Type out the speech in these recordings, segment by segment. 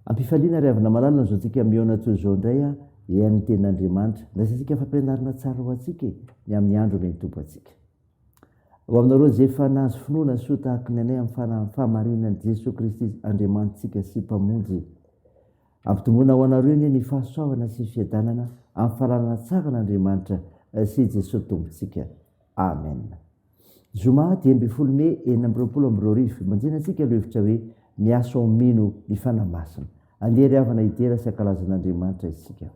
Ampifaliana ry avana malalina zao antsika miona toy izao indray a ian'ny tenin'Andriamanitra nasantsika fampianarana tsara ho antsika ny amin'ny andro meny tompo antsika. Ho aminareo izay efa nahazo finoana soa tahaka ny anay amin'ny fahamarinan'i Jesosy Kristy Andriamanitsika sy mpamonjy. Ampitomboana ho anareo iny ny fahasoavana sy fiadanana amin'ny fahalalana tsara n'Andriamanitra sy Jesosy tompontsika. Amen. Zoma 10 Mey 2022 manjina antsika lo hevitra hoe miasa mino ny fanamasina. Andery havana idera sy ankalazan'Andriamanitra isika.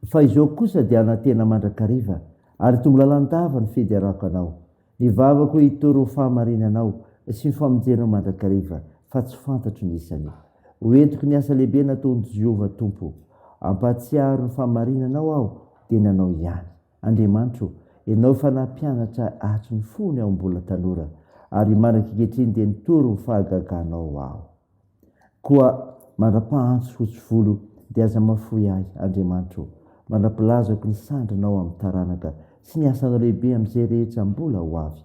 Fa izao kosa dia anatena mandrakariva ary tombo lalandava ny fidiarako anao. Ny vavako hitoro fahamarinanao sy ny famonjenao mandrakariva fa tsy fantatro ny isany. Hoentiko ny asa lehibe nataon'i Jehovah Tompo. Ampatsiaro ny fahamarinanao aho dia nanao ihany. Andriamanitro, ianao fa nampianatra hatry ny fony aho mbola tanora ary mandrakehitriny dia nitoro ny fahagaganao aho. Koa mandra-pahansy fotsy volo dia aza mafoy ahy, Andriamanitro. Mandra-pilazako ny sandrinao amin'ny taranaka sy ny asanao lehibe amin'izay rehetra mbola ho avy.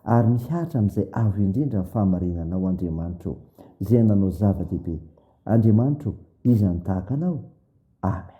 Ary mihatra amin'izay avo indrindra ny fahamarinanao, Andriamanitro, izay nanao zava-dehibe. Andriamanitro, iza ny tahaka anao? Amen.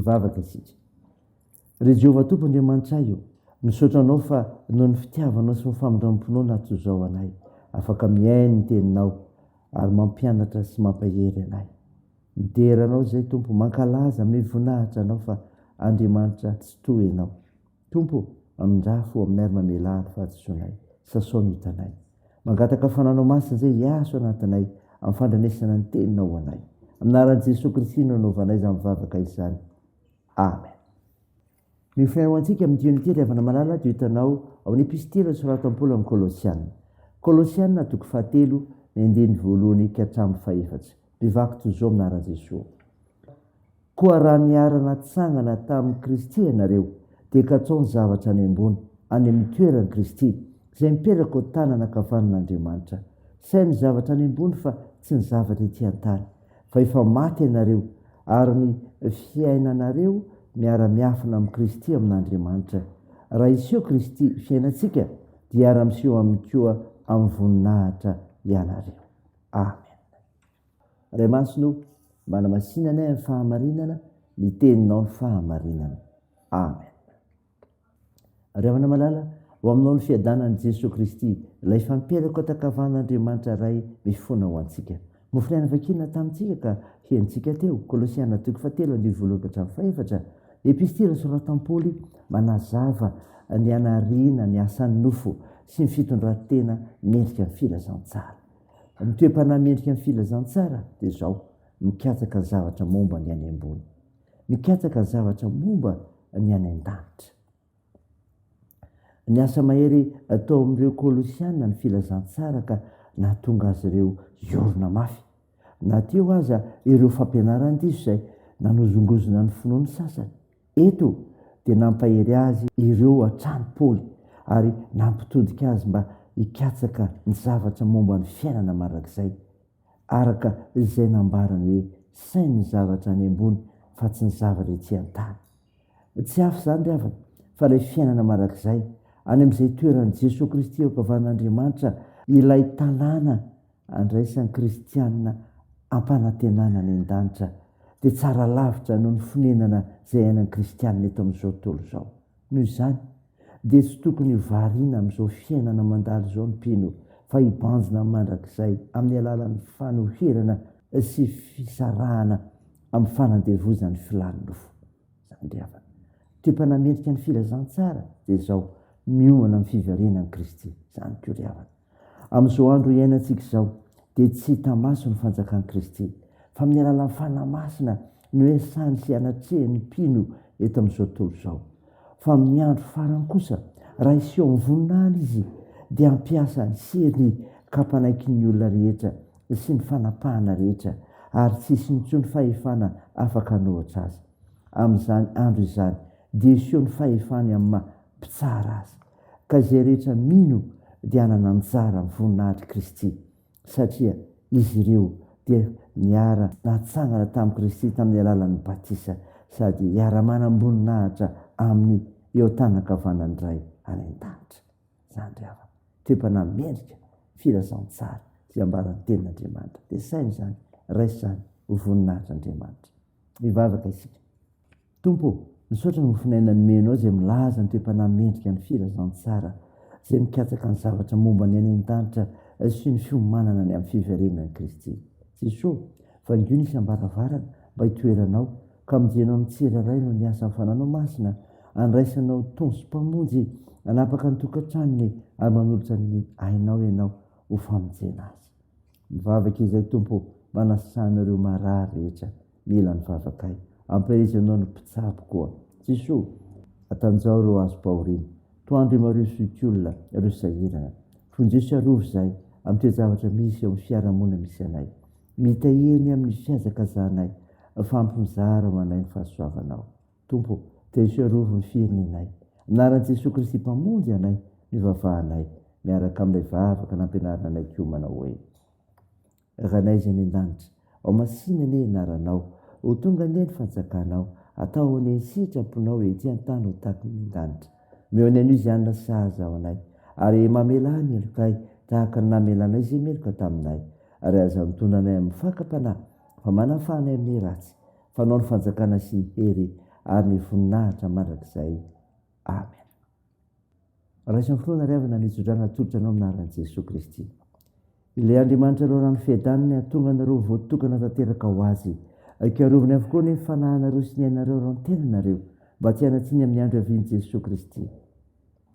ivavaka isika. Ry Jehovah tompo andriamanitra io, misaotra anao fa noho ny fitiavanao sy famindram-ponoana toy izao anay, afaka miaino ny teninao ary mampianatra sy mampahery anay. Mideranao zay tompo, mankalaza mivonahitra anao fa andriamanitra tsy toy ianao. Tompo, amindrafo aminay ary mamelahary fahatsoanay, sasaony hitanay. Mangataka fananao masina zay hiaso anatinay amin'ny fandranesana ny teninao anay. Aminaran'i Jesosy Kristy no anaovanay izany mivavaka izany. Amen. Ny fiainao antsika amin'ny unité ry havana malala dia hitanao ao amin'ny epistely nosoratan'i Paoly amin'ny Kolosianina. Kolosianina toko 7 ny andiny voalohany ka hatramin'ny 4. Mpivaky toy izao aminaran'i Jesosy. Koa raha niarana tsangana tamin'i Kristy ianareo, dia katsao ny zavatra any ambony, any amin'ny toeran'i Kristy, izay mipetraka ao tanana ankavanan'Andriamanitra. Sainy zavatra any ambony fa tsy ny zavatra ety an-tany. Fa efa maty ianareo ary ny fiainanareo miara-miafina amin'ny Kristy amin'Andriamanitra. Raha iseho Kristy fiainantsika dia ara-miseho amin'ny koa amin'ny voninahitra ianareo. Amen. Ray masino, manamasinana amin'ny fahamarinana, ny teninao ny fahamarinana. Amen. Ry havana malala, ho aminao ny fiadanan'i Jesosy Kristy, ilay fampiaraka ao takavan'Andriamanitra ray mifoana ho antsika. Mofinaina vakina tamintsika ka hentsika teo, Kolosianina toko 7 andiny voalohany ka hatramin'ny 4. Epistely nosoratan'i Paoly manazava ny anariana, ny asan'ny nofo sy ny fitondran-tena mendrika amin'ny filazantsara. Ny toe-panahy mendrika amin'ny filazantsara dia izao: mikatsaka ny zavatra momba ny any ambony, mikatsaka ny zavatra momba ny any an-danitra. Ny asa mahery atao amin'ireo Kolosianina ny filazantsara ka nahatonga azy ireo iorona mafy. Na teo aza ireo fampianaran-diso izay nanozongozona ny finoany sasany. Eto dia nampahery azy ireo hatrany Paoly ary nampitodika azy mba hikatsaka ny zavatra momba ny fiainana marak'izay, araka izay nambarany hoe sainy ny zavatra any ambony fa tsy ny zavatra ety an-tany. Tsy hafa izany ry havana fa ilay fiainana marak'izay any amin'izay toeran'i Jesosy Kristy ao ankavan'Andriamanitra, ilay tanàna andraisan'ny kristianina ampanantenana ny an-danitra, dia tsara lavitra noho ny fonenana izay ainan'ny kristianina eto amin'izao tontolo izao. Noho izany dia tsy tokony variana amin'izao fiainana mandalo izao ny mpino, fa hibanjina mandrakizay amin'ny alalan'ny fanoherana sy fisarahana amin'ny fanandevozan'ny filany nofo. Izany ry havana, toe-panahy mendrika ny filazantsara dia izao: miomana amin'ny fiverenan'i Kristy. Izany koa ry havana, amin'izao andro iainantsika izao dia tsy hita maso ny fanjakan'i Kristy, fa amin'ny alalan'ny fanahy masina no iasany sy anatrehany mpino eto amin'izao tontolo izao. Fa amin'ny andro farany kosa, raha iseho amin'ny voninahiny izy, dia hampiasa ny seriny ka hampanaiky ny olona rehetra sy ny fanapahana rehetra, ary tsisy intsony fahefana afaka hanohitra azy. Amin'izany andro izany dia iseho ny fahefany amin'ny mpitsara azy, ka izay rehetra mino dia hanana anjara amin'ny voninahitry Kristy, satria izy ireo dia niara natsangana tamin'i Kristy tamin'ny alalan'ny batisa, sady hiara-manam-boninahitra amin'ny eo tany-kavanany iray any an-danitra. Izany ry havana, toe-panahy mendrika filazantsara izay ambaran'ny tenin'Andriamanitra, dia saina izany, raisy izany ho voninahitr'Andriamanitra. Mivavaka isika. Tompo, misaotra ny mofinaina nomenao izay milaza ny toe-panahy mendrika ny filazantsara, izay mikatsaka ny zavatra momba ny any an-danitra sy ny fiomanana ny amin'ny fiverenan'i Kristy. Jesosy, vangio ny isam-baravarana mba hitoeranao ka mijenao ny tsiraray no ny asan'ny fananao masina, andraisanao tony sy mpamonjy, anapaka ny tokantranony ary manolotra ny ainao ianao ho famonjena azy. Mivavaka izay Tompo, manasanareo marary rehetra mila nivavakay, ampirizanao ny mpitsabo koa. Jesosy, atanjao ireo azo bahorina, toandro mareo soikolona ireo sahirana, fonjesy arovy izay amin'ny toe-javatra misy eo amin'ny fiarahamonina misy anay, mitaheny amin'ny fiazakazanay, fampizara ho anay ny fahasoavanao. Tompo, tehisy arovy ny firenenay, anaran'i Jesosy Kristy mpamonjy anay, mivavahanay miaraka amin'ilay vavaka nampianarana anay koa manao hoe: ranay izay ny an-danitra, ao masina anie anaranao, ho tonga anie ny fanjakanao, atao anie ny sitraponao ety an-tany ho tahaka ny an-danitra. Meo any anio izy anona sahaza ao anay, ary mamela ny elokay tahaka ny namelanay izay meloka taminay, ary aza mitondra anay amin'ny fakam-panahy, fa manafanay amin'ny ratsy, fanao ny fanjakana sy ny hery ary ny voninahitra mandrakizay. Amen. Raisiny finoana ry avana nitsodrana tolotra anao aminaran'i Jesosy Kristy. Ilay Andriamanitra reo rano fiadaniny atonga anareo voatokana tanteraka ho azy. Ikarovany avokoa ny fanahinareo sy ny ainareo rano tenanareo mba tsy hanatsiny amin'ny andro avian'i Jesosy Kristy.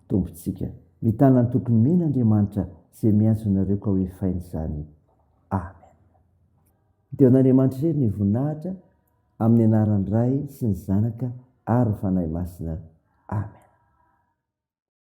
Tompontsika mitana ny tokony mena Andriamanitra izay miantso nareo ka ho efainy izany. Amen. Dia an'Andriamanitra irery ny voninahitra amin'ny anaran'ny Ray sy ny Zanaka ary ny Fanahy Masina. Amen.